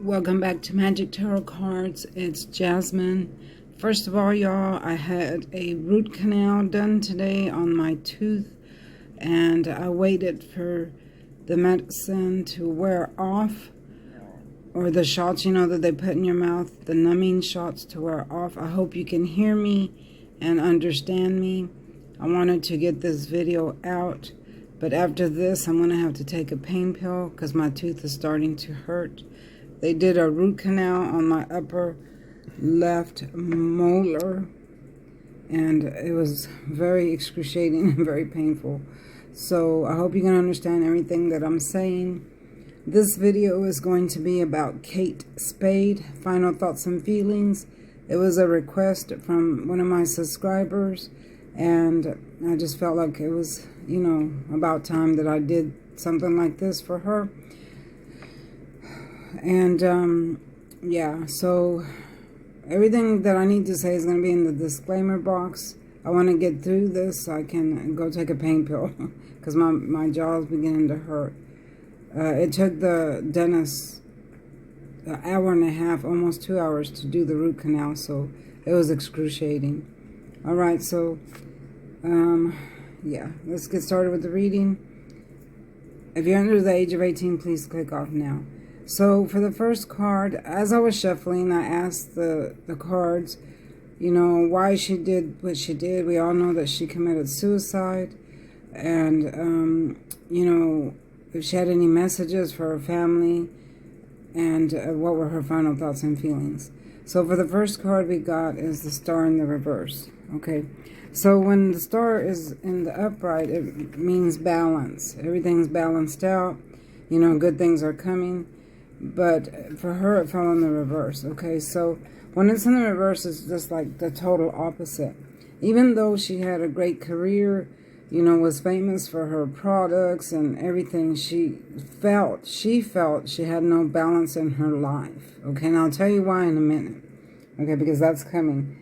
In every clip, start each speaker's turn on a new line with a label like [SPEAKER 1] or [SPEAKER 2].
[SPEAKER 1] Welcome back to Magic Tarot Cards. It's Jasmine. First of all, y'all, I had a root canal done today on my tooth, and I waited for the medicine to wear off, or the shots, that they put in your mouth, the numbing shots to wear off. I hope you can hear me and understand me. I wanted to get this video out, but after this, I'm going to have to take a pain pill because my tooth is starting to hurt. They did a root canal on my upper left molar, and it was very excruciating and very painful. So I hope you can understand everything that I'm saying. This video is going to be about Kate Spade, Final Thoughts and Feelings. It was a request from one of my subscribers, and I just felt like it was, about time that I did something like this for her. And yeah, so everything that I need to say is going to be in the disclaimer box. I want to get through this so I can go take a pain pill because my jaw is beginning to hurt. It took the dentist an hour and a half, almost 2 hours, to do the root canal, so it was excruciating. All right, so yeah, let's get started with the reading. If you're under the age of 18, please click off now. So for the first card, as I was shuffling, I asked the cards, why she did what she did. We all know that she committed suicide. And, if she had any messages for her family, and what were her final thoughts and feelings. So for the first card we got is the Star in the reverse. Okay, so when the star is in the upright, it means balance. Everything's balanced out. Good things are coming. But for her, it fell in the reverse. Okay, so when it's in the reverse, it's just like the total opposite. Even though she had a great career, was famous for her products and everything, she felt she had no balance in her life. Okay, and I'll tell you why in a minute. Okay, because that's coming.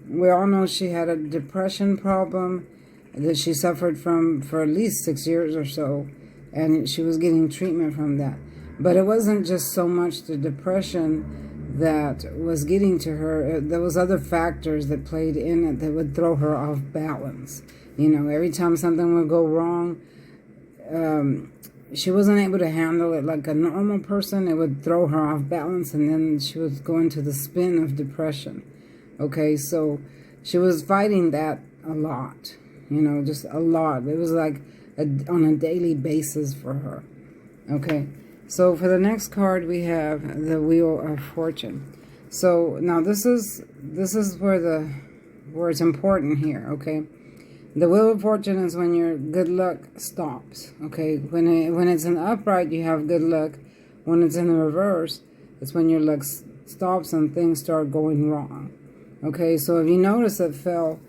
[SPEAKER 1] We all know she had a depression problem that she suffered from for at least 6 years or so, and she was getting treatment from that. But it wasn't just so much the depression that was getting to her. There was other factors that played in it that would throw her off balance. Every time something would go wrong, she wasn't able to handle it like a normal person. It would throw her off balance, and then she would go into the spin of depression. Okay, so she was fighting that a lot, just a lot. It was like on a daily basis for her. Okay. So for the next card, we have the Wheel of Fortune. So now this is where it's important here, okay? The Wheel of Fortune is when your good luck stops, okay? When it's in the upright, you have good luck. When it's in the reverse, it's when your luck stops and things start going wrong, okay? So if you notice, it fell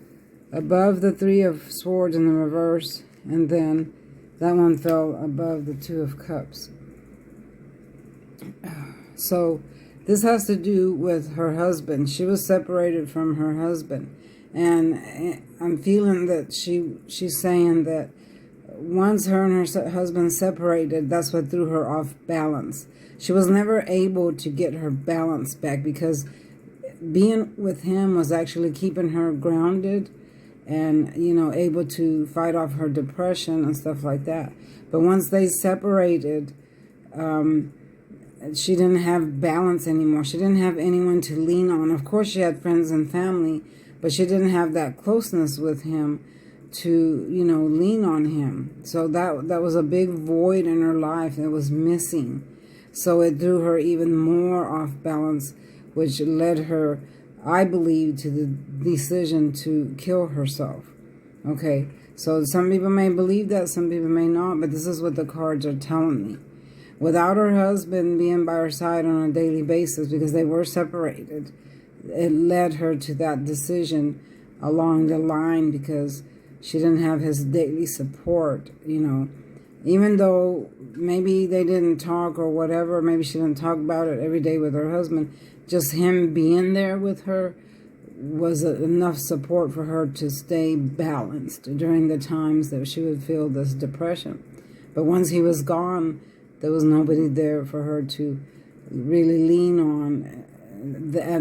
[SPEAKER 1] above the Three of Swords in the reverse, and then that one fell above the Two of Cups. So this has to do with her husband. She was separated from her husband, and I'm feeling that she's saying that once her and her husband separated, that's what threw her off balance. She was never able to get her balance back because being with him was actually keeping her grounded and able to fight off her depression and stuff like that. But once they separated, she didn't have balance anymore. She didn't have anyone to lean on. Of course, she had friends and family, but she didn't have that closeness with him to, lean on him. So that was a big void in her life that was missing. So it threw her even more off balance, which led her, I believe, to the decision to kill herself. Okay, so some people may believe that, some people may not, but this is what the cards are telling me. Without her husband being by her side on a daily basis, because they were separated, it led her to that decision along the line because she didn't have his daily support, Even though maybe they didn't talk or whatever, maybe she didn't talk about it every day with her husband, just him being there with her was enough support for her to stay balanced during the times that she would feel this depression. But once he was gone, there was nobody there for her to really lean on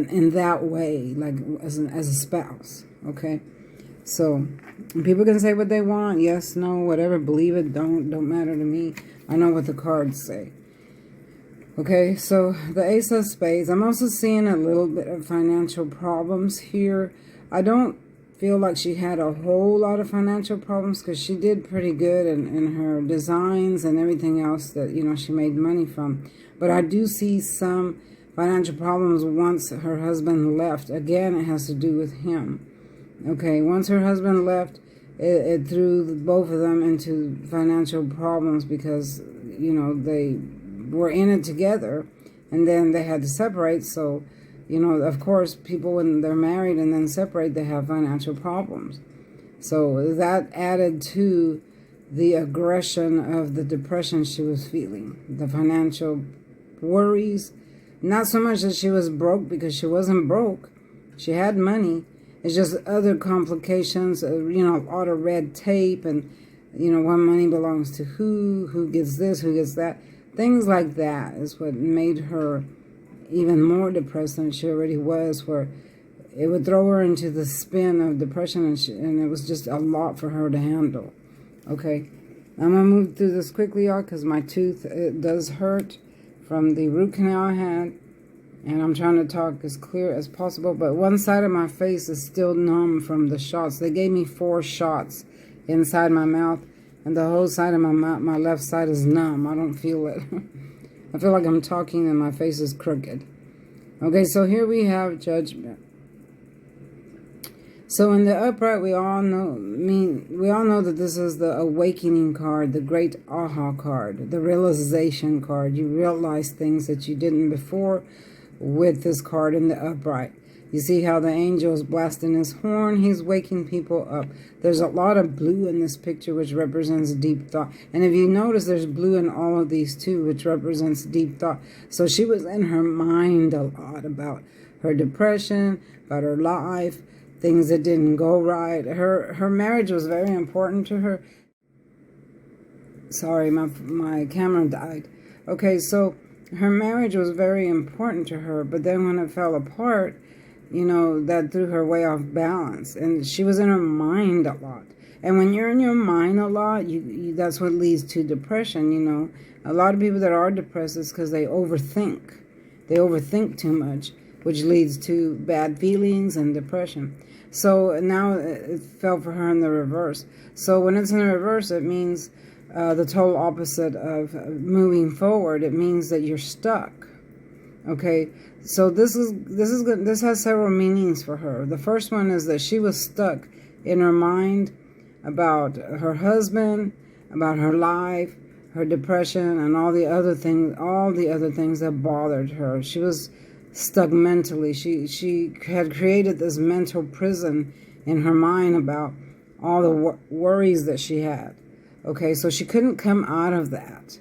[SPEAKER 1] in that way, like as a spouse. Okay, so people can say what they want, yes, no, whatever, believe it, don't matter to me. I know what the cards say. Okay, so the Ace of Spades. I'm also seeing a little bit of financial problems here. I don't feel like she had a whole lot of financial problems because she did pretty good in her designs and everything else that, she made money from. But I do see some financial problems once her husband left. Again, it has to do with him. Okay, once her husband left, it threw both of them into financial problems because, they were in it together and then they had to separate. So, of course, people, when they're married and then separate, they have financial problems. So that added to the aggression of the depression she was feeling, the financial worries. Not so much that she was broke, because she wasn't broke. She had money. It's just other complications, a lot of red tape and, what money belongs to who gets this, who gets that. Things like that is what made her even more depressed than she already was, where it would throw her into the spin of depression, and it was just a lot for her to handle. Okay, I'm going to move through this quickly, y'all, because my tooth, it does hurt from the root canal I had, and I'm trying to talk as clear as possible, but one side of my face is still numb from the shots. They gave me 4 shots inside my mouth, and the whole side of my mouth, my left side, is numb. I don't feel it. I feel like I'm talking and my face is crooked. Okay, so here we have Judgment. So in the upright, we all know that this is the awakening card, the great aha card, the realization card. You realize things that you didn't before with this card in the upright. You see how the angel is blasting his horn. He's waking people up. There's a lot of blue in this picture, which represents deep thought. And if you notice, there's blue in all of these too, which represents deep thought. So she was in her mind a lot about her depression, about her life, things that didn't go right. Her marriage was very important to her. Sorry, my camera died. Okay, so her marriage was very important to her, but then when it fell apart, that threw her way off balance. And she was in her mind a lot. And when you're in your mind a lot, that's what leads to depression, A lot of people that are depressed is because they overthink. They overthink too much, which leads to bad feelings and depression. So now it fell for her in the reverse. So when it's in the reverse, it means the total opposite of moving forward. It means that you're stuck. Okay, so this is good. This has several meanings for her. The first one is that she was stuck in her mind about her husband, about her life, her depression, and all the other things that bothered her. She was stuck mentally. She had created this mental prison in her mind about all the worries that she had. Okay, so she couldn't come out of that.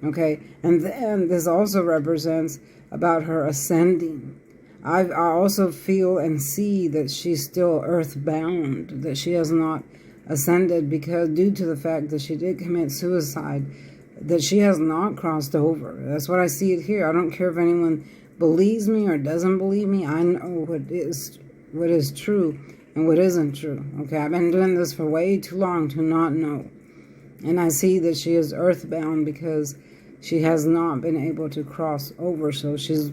[SPEAKER 1] Okay, and then this also represents about her ascending. I also feel and see that she's still earthbound, that she has not ascended, because due to the fact that she did commit suicide, that she has not crossed over. That's what I see it here. I don't care if anyone believes me or doesn't believe me. I know what is true and what isn't true. Okay, I've been doing this for way too long to not know. And I see that she is earthbound because she has not been able to cross over, so she's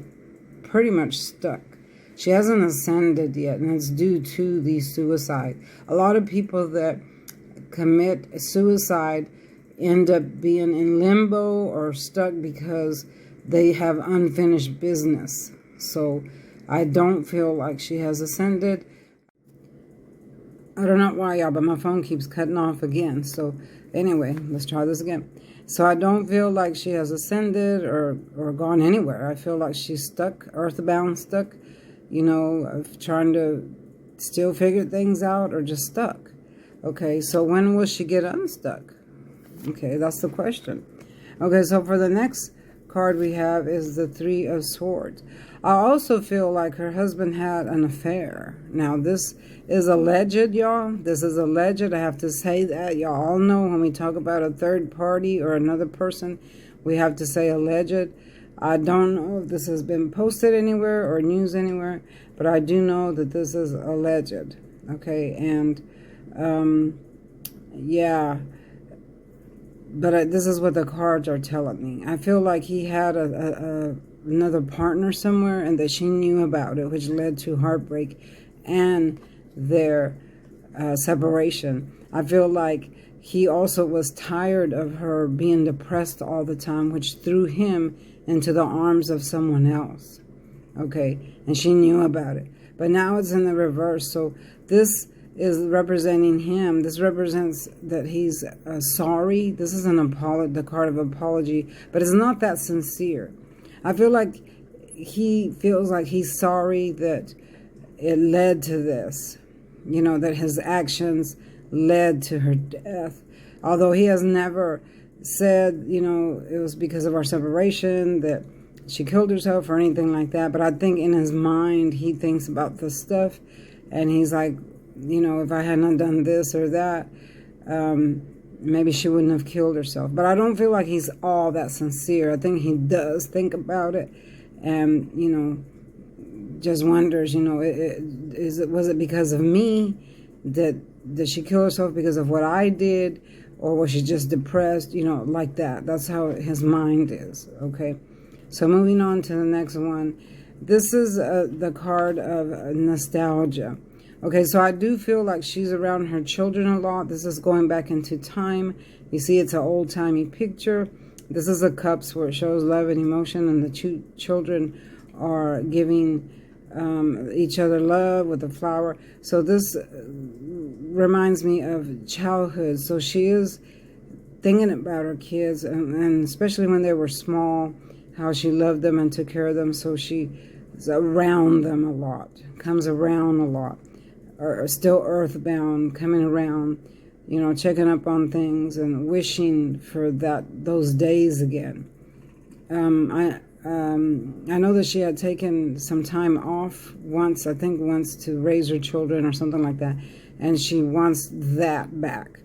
[SPEAKER 1] pretty much stuck. She hasn't ascended yet, and it's due to the suicide. A lot of people that commit suicide end up being in limbo or stuck because they have unfinished business. So I don't feel like she has ascended. I don't know why, y'all, but my phone keeps cutting off again. So anyway, let's try this again. So I don't feel like she has ascended or gone anywhere. I feel like she's stuck, earthbound, stuck, of trying to still figure things out, or just stuck. Okay, so when will she get unstuck? Okay, that's the question. Okay, so for the next card we have is the 3 of Swords. I also feel like her husband had an affair. Now, this is alleged, y'all. This is alleged. I have to say that. Y'all all know when we talk about a third party or another person, we have to say alleged. I don't know if this has been posted anywhere or news anywhere, but I do know that this is alleged. Okay, and yeah, but this is what the cards are telling me. I feel like he had another partner somewhere, and that she knew about it, which led to heartbreak and their separation. I feel like he also was tired of her being depressed all the time, which threw him into the arms of someone else. Okay, and she knew about it. But now it's in the reverse. So this is representing him. This represents that he's sorry. This is the card of apology, but it's not that sincere. I feel like he feels like he's sorry that it led to this, that his actions led to her death. Although he has never said, it was because of our separation that she killed herself or anything like that. But I think in his mind, he thinks about this stuff, and he's like, if I hadn't done this or that, maybe she wouldn't have killed herself. But I don't feel like he's all that sincere. I think he does think about it, and just wonders, was it because of me that she killed herself, because of what I did, or was she just depressed, like that. That's how his mind is. Okay, so moving on to the next one. This is the card of nostalgia. Okay, so I do feel like she's around her children a lot. This is going back into time. You see, it's an old-timey picture. This is the cups, where it shows love and emotion, and the two children are giving each other love with a flower. So this reminds me of childhood. So she is thinking about her kids, and especially when they were small, how she loved them and took care of them. So she is around them a lot, comes around a lot. Or still earthbound, coming around, checking up on things and wishing for those days again. I know that she had taken some time off once to raise her children or something like that, and she wants that back.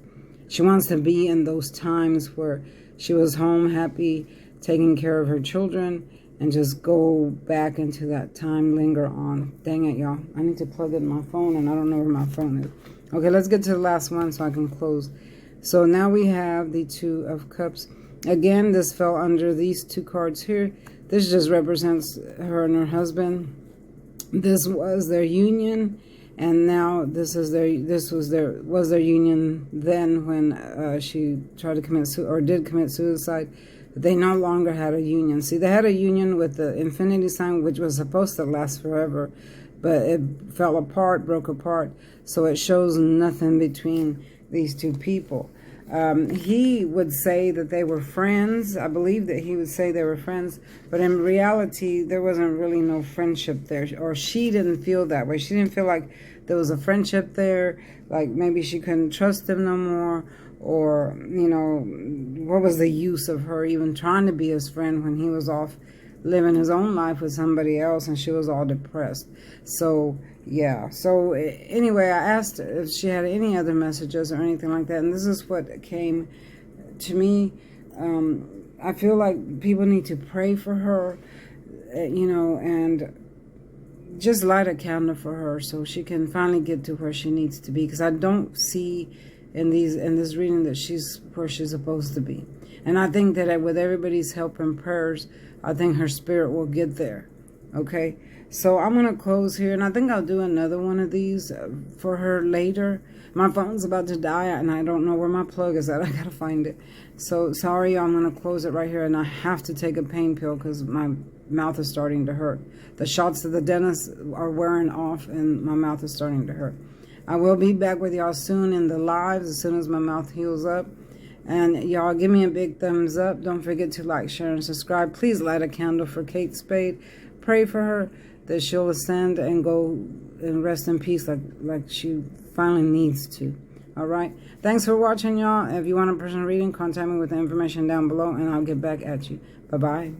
[SPEAKER 1] She wants to be in those times where she was home, happy, taking care of her children, and just go back into that time, linger on. Dang it, y'all. I need to plug in my phone, and I don't know where my phone is. Okay, let's get to the last one so I can close. So now we have the Two of Cups. Again, this fell under these two cards here. This just represents her and her husband. This was their union, and now this was their union then when she tried to did commit suicide. They no longer had a union. See, they had a union with the infinity sign, which was supposed to last forever, but it fell apart, broke apart. So it shows nothing between these two people. He would say that they were friends. I believe that he would say they were friends, but in reality, there wasn't really no friendship there, or she didn't feel that way. She didn't feel like there was a friendship there, like maybe she couldn't trust him no more, or, what was the use of her even trying to be his friend when he was off living his own life with somebody else and she was all depressed. So, yeah. So, anyway, I asked her if she had any other messages or anything like that, and this is what came to me. I feel like people need to pray for her, and just light a candle for her so she can finally get to where she needs to be, because I don't see in this reading that she's where she's supposed to be. And I think that with everybody's help and prayers, I think her spirit will get there. Okay, so I'm going to close here, and I think I'll do another one of these for her later. My phone's about to die, and I don't know where my plug is at. I got to find it. So, sorry, I'm going to close it right here, and I have to take a pain pill because my mouth is starting to hurt. The shots to the dentist are wearing off, and my mouth is starting to hurt. I will be back with y'all soon in the lives as soon as my mouth heals up. And y'all give me a big thumbs up. Don't forget to like, share, and subscribe. Please light a candle for Kate Spade. Pray for her that she'll ascend and go and rest in peace like she finally needs to. All right. Thanks for watching, y'all. If you want a personal reading, contact me with the information down below, and I'll get back at you. Bye-bye.